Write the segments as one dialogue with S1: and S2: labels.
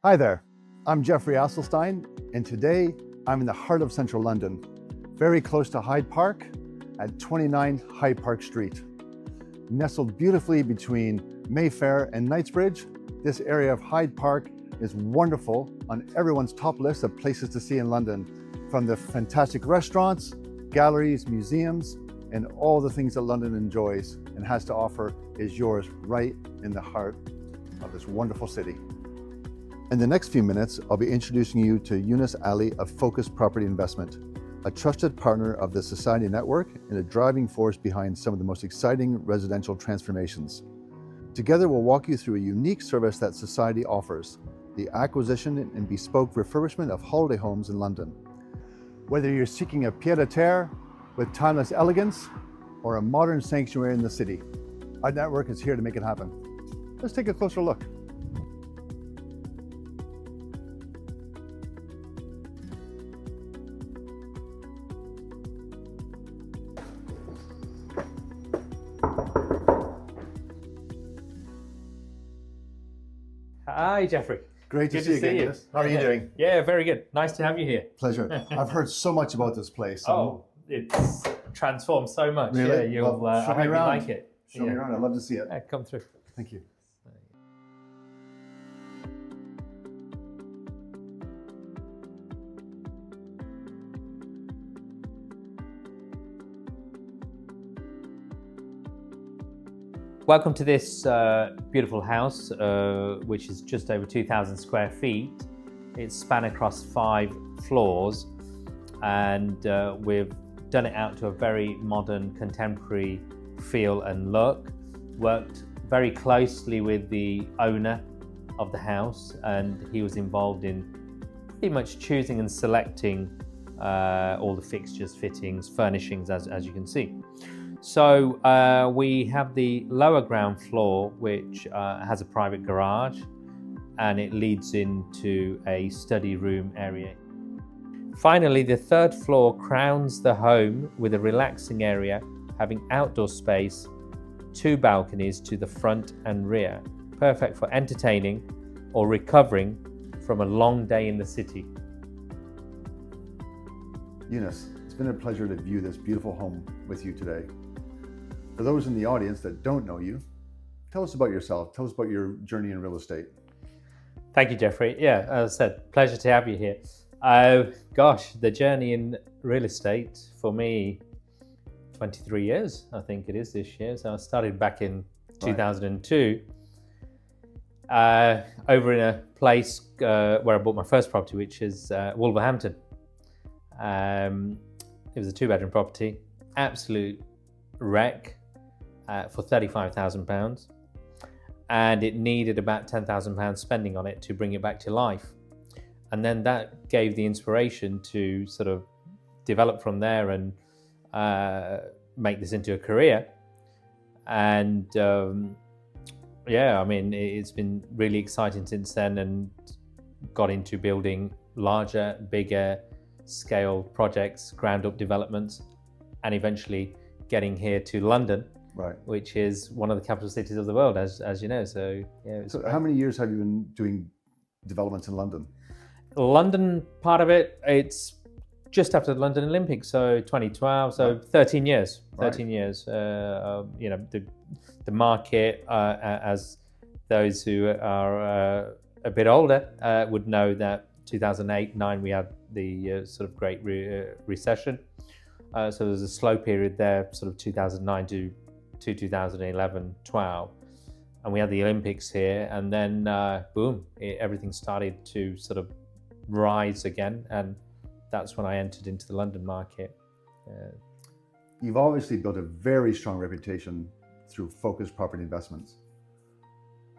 S1: Hi there, I'm Jeffrey Asselstine, and today I'm in the heart of central London, very close to Hyde Park at 29 Hyde Park Street. Nestled beautifully between Mayfair and Knightsbridge, this area of Hyde Park is wonderful on everyone's top list of places to see in London, from the fantastic restaurants, galleries, museums, and all the things that London enjoys and has to offer is yours right in the heart of this wonderful city. In the next few minutes, I'll be introducing you to Eunus Ali of Focus Property Investment, a trusted partner of the Society Network and a driving force behind some of the most exciting residential transformations. Together, we'll walk you through a unique service that Society offers, the acquisition and bespoke refurbishment of holiday homes in London. Whether you're seeking a pied-à-terre with timeless elegance or a modern sanctuary in the city, our network is here to make it happen. Let's take a closer look.
S2: Hi, Jeffrey.
S1: Great to see you again. How are you doing?
S2: Yeah, very good. Nice to have you here.
S1: Pleasure. I've heard so much about this place.
S2: Oh, it's transformed so much.
S1: Really?
S2: Yeah, you'll
S1: Well, show
S2: I
S1: me
S2: hope you
S1: around.
S2: like it.
S1: Show me around. I'd love to see it.
S2: Yeah, come through.
S1: Thank you.
S2: Welcome to this beautiful house, which is just over 2,000 square feet. It's span across 5 floors, and we've done it out to a very modern, contemporary feel and look. Worked very closely with the owner of the house, and he was involved in pretty much choosing and selecting all the fixtures, fittings, furnishings, as you can see. So we have the lower ground floor, which has a private garage, and it leads into a study room area. Finally, the 3rd floor crowns the home with a relaxing area, having outdoor space, 2 balconies to the front and rear, perfect for entertaining or recovering from a long day in the city.
S1: Eunice, it's been a pleasure to view this beautiful home with you today. For those in the audience that don't know you, tell us about yourself. Tell us about your journey in real estate.
S2: Thank you, Jeffrey. Yeah, as I said, pleasure to have you here. Gosh, the journey in real estate for me, 23 years, I think it is this year. So I started back in 2002, over in a place where I bought my first property, which is Wolverhampton. It was a 2-bedroom property, absolute wreck. For £35,000, and it needed about £10,000 spending on it to bring it back to life. And then that gave the inspiration to sort of develop from there and make this into a career. And yeah, I mean, it's been really exciting since then, and got into building larger, bigger scale projects, ground up developments, and eventually getting here to London.
S1: Right.
S2: Which is one of the capital cities of the world, as you know. So yeah.
S1: So how many years have you been doing developments in London?
S2: London part of it, it's just after the London Olympics, so 2012, so right. 13 years. 13 right. years. You know, the market, as those who are a bit older would know, that 2008-9 we had the sort of great recession. So there was a slow period there, sort of 2009 to 2011-12, and we had the Olympics here, and then boom, everything started to sort of rise again, and that's when I entered into the London market.
S1: You've obviously built a very strong reputation through focused property investments.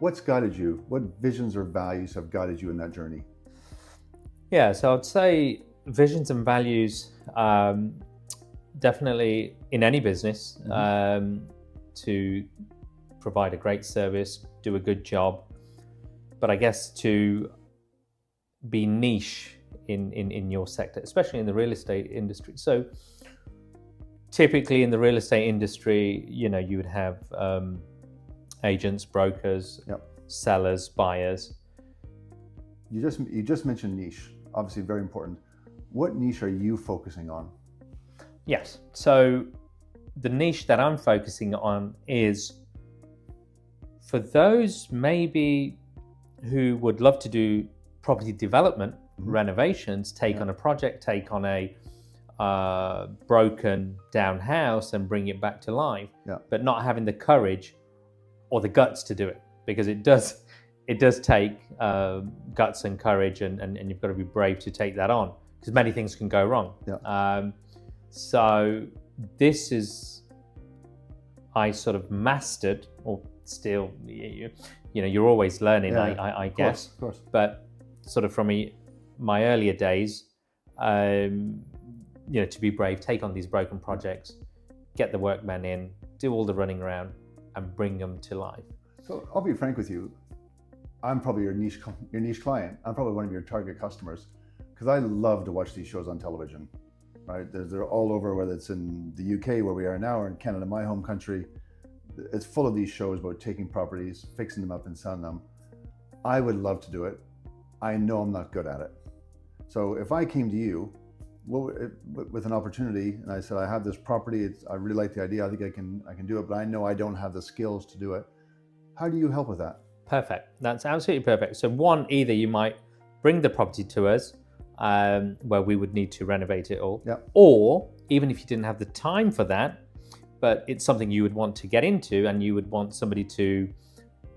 S1: What's guided you? What visions or values have guided you in that journey?
S2: Yeah, so I'd say visions and values, definitely in any business, to provide a great service, do a good job, but I guess to be niche in your sector, especially in the real estate industry. So typically in the real estate industry, you know, you would have agents, brokers, sellers, buyers.
S1: You just mentioned niche, obviously very important. What niche are you focusing on?
S2: Yes. So the niche that I'm focusing on is for those maybe who would love to do property development, renovations, take on a project, take on a broken down house and bring it back to life, but not having the courage or the guts to do it, because it does take guts and courage, and you've got to be brave to take that on, because many things can go wrong. So this is, I sort of mastered, or still, you're always learning, I guess.
S1: Of course.
S2: But sort of from my earlier days, to be brave, take on these broken projects, get the workmen in, do all the running around, and bring them to life.
S1: So I'll be frank with you. I'm probably your niche client. I'm probably one of your target customers, because I love to watch these shows on television. Right? They're all over, whether it's in the UK where we are now, or in Canada, my home country. It's full of these shows about taking properties, fixing them up, and selling them. I would love to do it. I know I'm not good at it. So if I came to you with an opportunity and I said, I have this property, I really like the idea, I think I can do it, but I know I don't have the skills to do it. How do you help with that?
S2: Perfect. That's absolutely perfect. So one, either you might bring the property to us, where we would need to renovate it all, or even if you didn't have the time for that, but it's something you would want to get into and you would want somebody to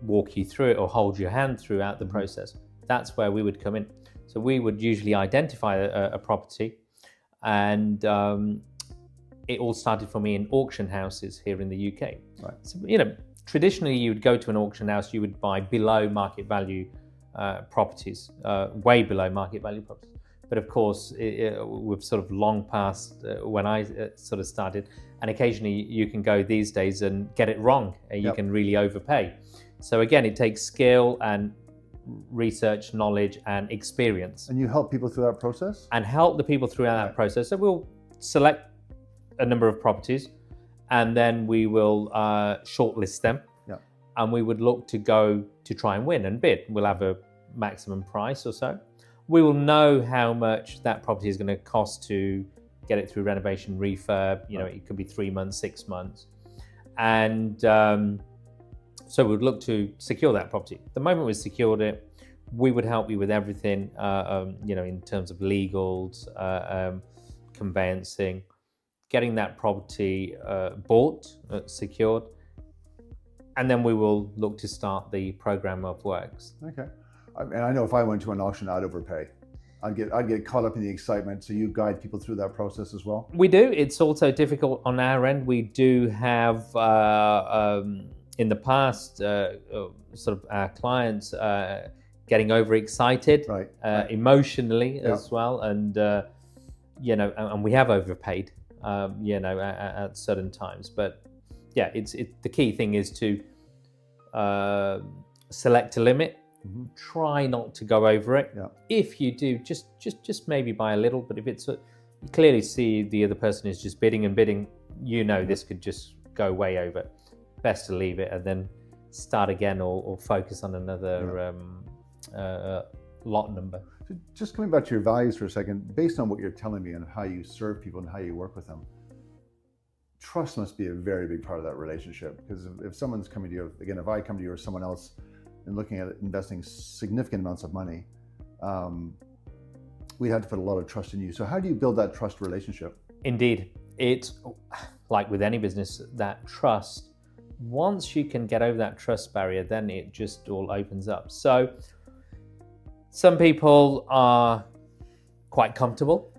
S2: walk you through it or hold your hand throughout the process, that's where we would come in. So we would usually identify a property, and it all started for me in auction houses here in the UK.
S1: Right.
S2: So, traditionally you would go to an auction house, you would buy below market value properties, way below market value properties. But of course, we've sort of long past when I sort of started, and occasionally you can go these days and get it wrong, and you can really overpay. So again, it takes skill and research, knowledge, and experience.
S1: And you help people through that process?
S2: And help the people throughout that process. So we'll select a number of properties, and then we will shortlist them, and we would look to go to try and win and bid. We'll have a maximum price or so. We will know how much that property is going to cost to get it through renovation, refurb. It could be 3 months, 6 months, and so we'd look to secure that property. The moment we secured it, we would help you with everything, in terms of legals, conveyancing, getting that property bought, secured, and then we will look to start the program of works.
S1: Okay. And I know if I went to an auction, I'd overpay. I'd get caught up in the excitement. So you guide people through that process as well? We
S2: do. It's also difficult on our end. We do have, in the past, sort of our clients getting overexcited, emotionally as well. And, and we have overpaid, at certain times. But yeah, the key thing is to select a limit. Try not to go over it. If you do, just maybe by a little. But if you clearly see the other person is just bidding and bidding, this could just go way over. Best to leave it and then start again, or focus on another lot number.
S1: So just coming back to your values for a second, based on what you're telling me and how you serve people and how you work with them, trust must be a very big part of that relationship. Because if someone's coming to you, again, if I come to you or someone else and looking at investing significant amounts of money, we'd have to put a lot of trust in you. So how do you build that trust relationship?
S2: Indeed. It's like with any business, that trust, once you can get over that trust barrier, then it just all opens up. So some people are quite comfortable.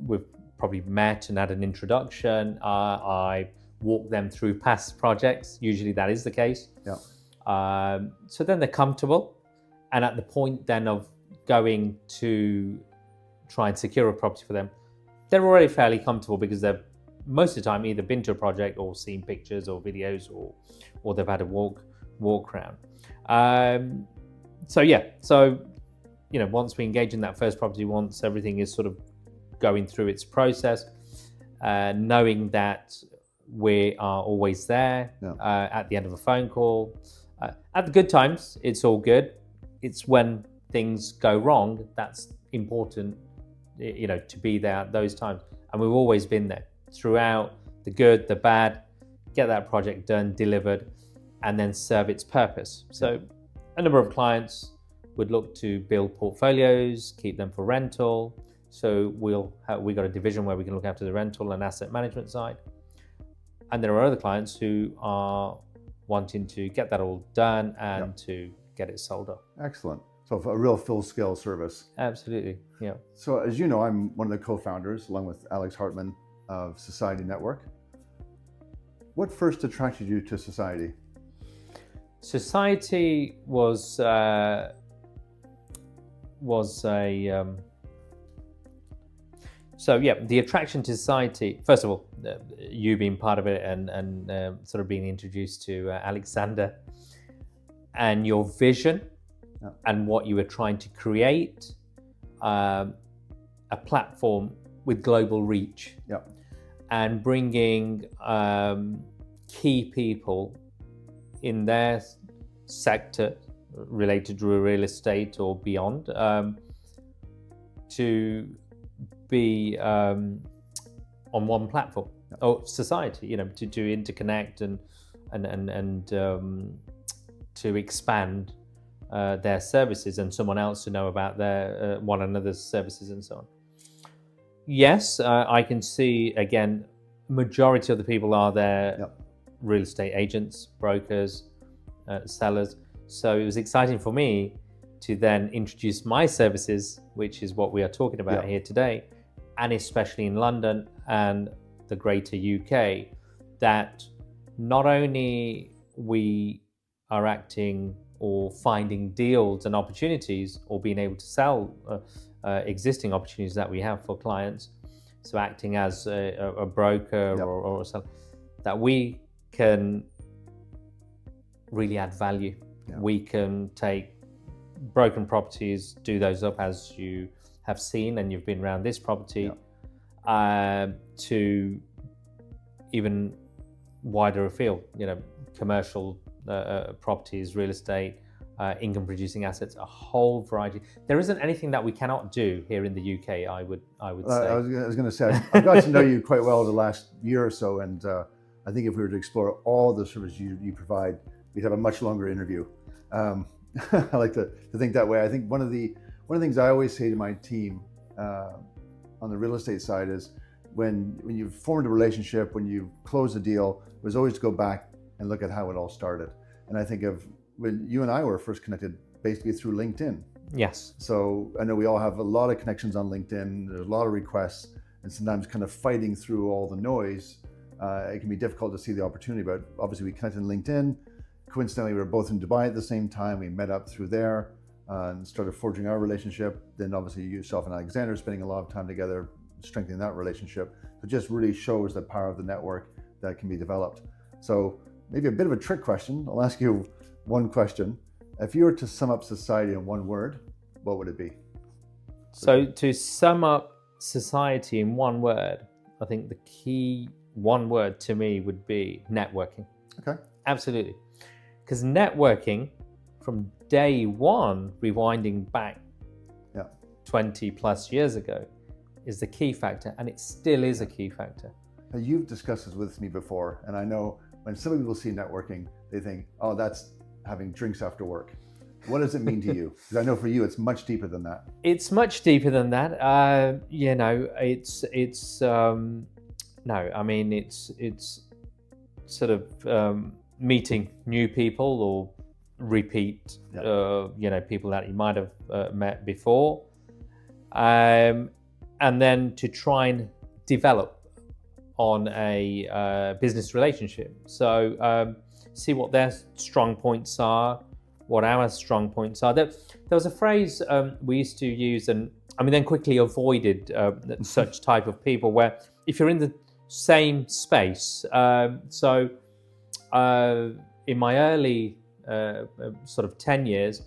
S2: We've probably met and had an introduction. I walk them through past projects. Usually that is the case. So then they're comfortable, and at the point then of going to try and secure a property for them, they're already fairly comfortable, because they've most of the time either been to a project or seen pictures or videos, or they've had a walk around. Once we engage in that first property, once everything is sort of going through its process, knowing that we are always there at the end of a phone call. At the good times, it's all good. it's when things go wrong that's important, to be there at those times. And we've always been there throughout, the good, the bad, get that project done, delivered, and then serve its purpose. So a number of clients would look to build portfolios, keep them for rental. So we got a division where we can look after the rental and asset management side. And there are other clients who are wanting to get that all done and to get it sold up.
S1: Excellent. So a real full-scale service.
S2: Absolutely, yeah.
S1: So as you know, I'm one of the co-founders, along with Alex Hartman, of Society Network. What first attracted you to Society?
S2: Society was a the attraction to Society, first of all, you being part of it and sort of being introduced to Alexander and your vision and what you were trying to create, a platform with global reach and bringing key people in their sector related to real estate or beyond to be on one platform or Society, to interconnect and to expand their services and someone else to know about their one another's services and so on. Yes, I can see, again, majority of the people are there real estate agents, brokers, sellers. So it was exciting for me to then introduce my services, which is what we are talking about here today, and especially in London and the greater UK, that not only we are acting or finding deals and opportunities or being able to sell existing opportunities that we have for clients, so acting as a broker or a seller, that we can really add value. We can take broken properties, do those up as you have seen and you've been around this property, to even wider afield, commercial properties, real estate, income producing assets, a whole variety. There isn't anything that we cannot do here in the UK, I would say.
S1: I was going to say, I've got to know you quite well the last year or so, and I think if we were to explore all the services you provide, we'd have a much longer interview. I like to think that way. I think one of the things I always say to my team on the real estate side is when you've formed a relationship, when you close a deal, was always to go back and look at how it all started. And I think of when you and I were first connected basically through LinkedIn.
S2: Yes.
S1: So I know we all have a lot of connections on LinkedIn. There's a lot of requests, and sometimes kind of fighting through all the noise, it can be difficult to see the opportunity. But obviously we connected on LinkedIn. Coincidentally, we were both in Dubai at the same time. We met up through there and started forging our relationship. Then obviously yourself and Alexander spending a lot of time together, strengthening that relationship. It just really shows the power of the network that can be developed. So maybe a bit of a trick question. I'll ask you one question. If you were to sum up Society in one word, what would it be?
S2: So to sum up Society in one word, I think the key one word to me would be networking.
S1: Okay.
S2: Absolutely. Because networking from day one, rewinding back 20 plus years ago, is the key factor, and it still is a key factor.
S1: Now, you've discussed this with me before, and I know when some people see networking, they think, oh, that's having drinks after work. What does it mean to you? Because I know for you, it's much deeper than that.
S2: It's much deeper than that. It's sort of meeting new people or repeat, people that you might have met before, and then to try and develop on a business relationship. So see what their strong points are, what our strong points are. There was a phrase we used to use, and then quickly avoided such type of people, where if you're in the same space, in my early sort of 10 years,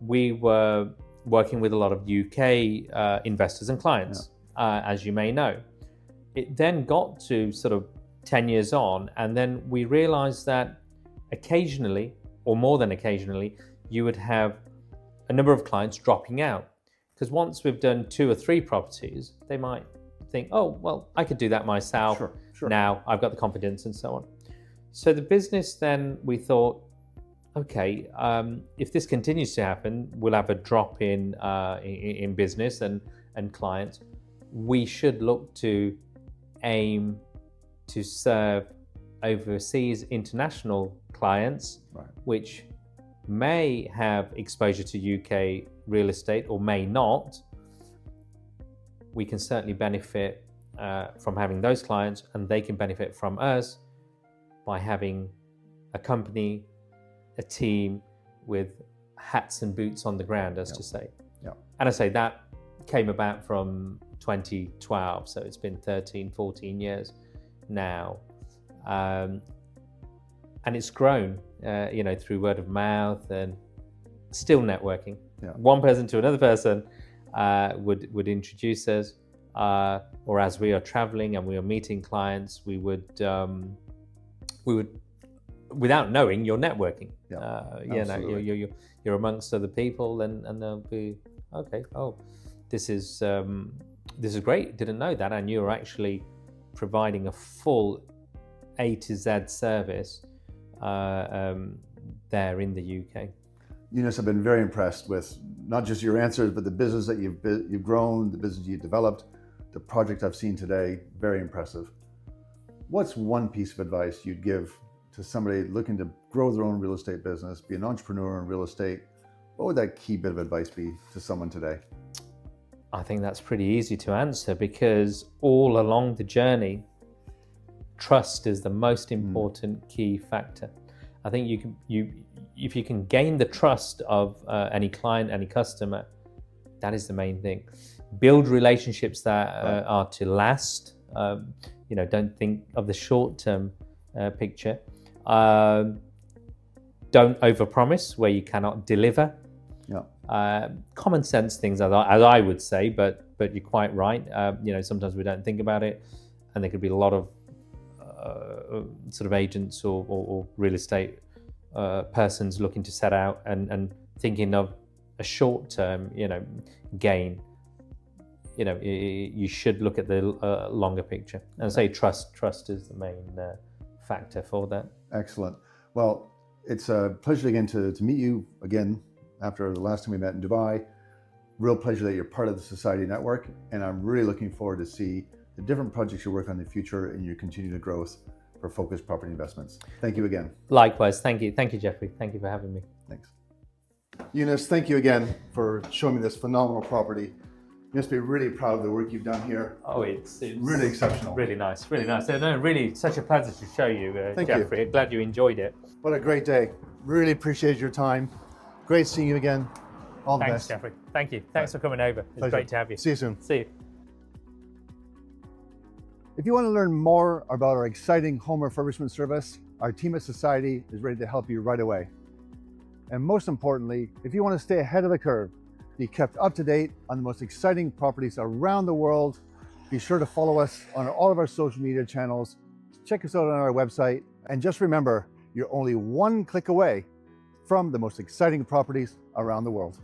S2: we were working with a lot of UK investors and clients, as you may know. It then got to sort of 10 years on, and then we realized that occasionally, or more than occasionally, you would have a number of clients dropping out. Because once we've done 2 or 3 properties, they might think, oh, well, I could do that myself.
S1: Sure.
S2: Now I've got the confidence and so on. So the business then, we thought, okay, if this continues to happen, we'll have a drop in business and clients. We should look to aim to serve overseas international clients,
S1: Right.
S2: which may have exposure to UK real estate or may not. We can certainly benefit from having those clients, and they can benefit from us by having a company, a team with hats and boots on the ground, as to say. And I say that came about from 2012, so it's been 13, 14 years now. And it's grown, through word of mouth and still networking. One person to another person would introduce us, or as we are traveling and we are meeting clients, we would, without knowing, you're networking. You're amongst other people, and they'll be, okay, oh, this is great. Didn't know that. And you're actually providing a full A to Z service there in the UK.
S1: Eunus, I've been very impressed with not just your answers, but the business that you've grown, the business you've developed, the project I've seen today. Very impressive. What's one piece of advice you'd give to somebody looking to grow their own real estate business, be an entrepreneur in real estate? What would that key bit of advice be to someone today?
S2: I think that's pretty easy to answer, because all along the journey, trust is the most important key factor. I think if you can gain the trust of any client, any customer, that is the main thing. Build relationships that are to last. Don't think of the short-term picture. Don't overpromise where you cannot deliver. Common sense things, as I would say, but you're quite right. Sometimes we don't think about it, and there could be a lot of sort of agents or real estate persons looking to set out and thinking of a short-term, gain. You should look at the longer picture, and say trust is the main factor for that.
S1: Excellent. Well, it's a pleasure again to meet you again after the last time we met in Dubai. Real pleasure that you're part of the Society Network, and I'm really looking forward to see the different projects you work on in the future and your continued growth for Focused Property Investments. Thank you again.
S2: Likewise. Thank you, Jeffrey. Thank you for having me.
S1: Thanks. Eunus, thank you again for showing me this phenomenal property. You must be really proud of the work you've done here.
S2: Oh, it's
S1: really exceptional.
S2: Really nice, really nice. No, really such a pleasure to show you,
S1: Thank
S2: Jeffrey.
S1: you.
S2: Glad you enjoyed it.
S1: What a great day. Really appreciate your time. Great seeing you again. All the
S2: Thanks,
S1: best.
S2: Jeffrey. Thank you. Thanks for coming over. It's
S1: Pleasure.
S2: great to have you.
S1: See you soon.
S2: See you.
S1: If you want to learn more about our exciting home refurbishment service, our team at Society is ready to help you right away. And most importantly, if you want to stay ahead of the curve, be kept up to date on the most exciting properties around the world, be sure to follow us on all of our social media channels, check us out on our website, and just remember, you're only one click away from the most exciting properties around the world.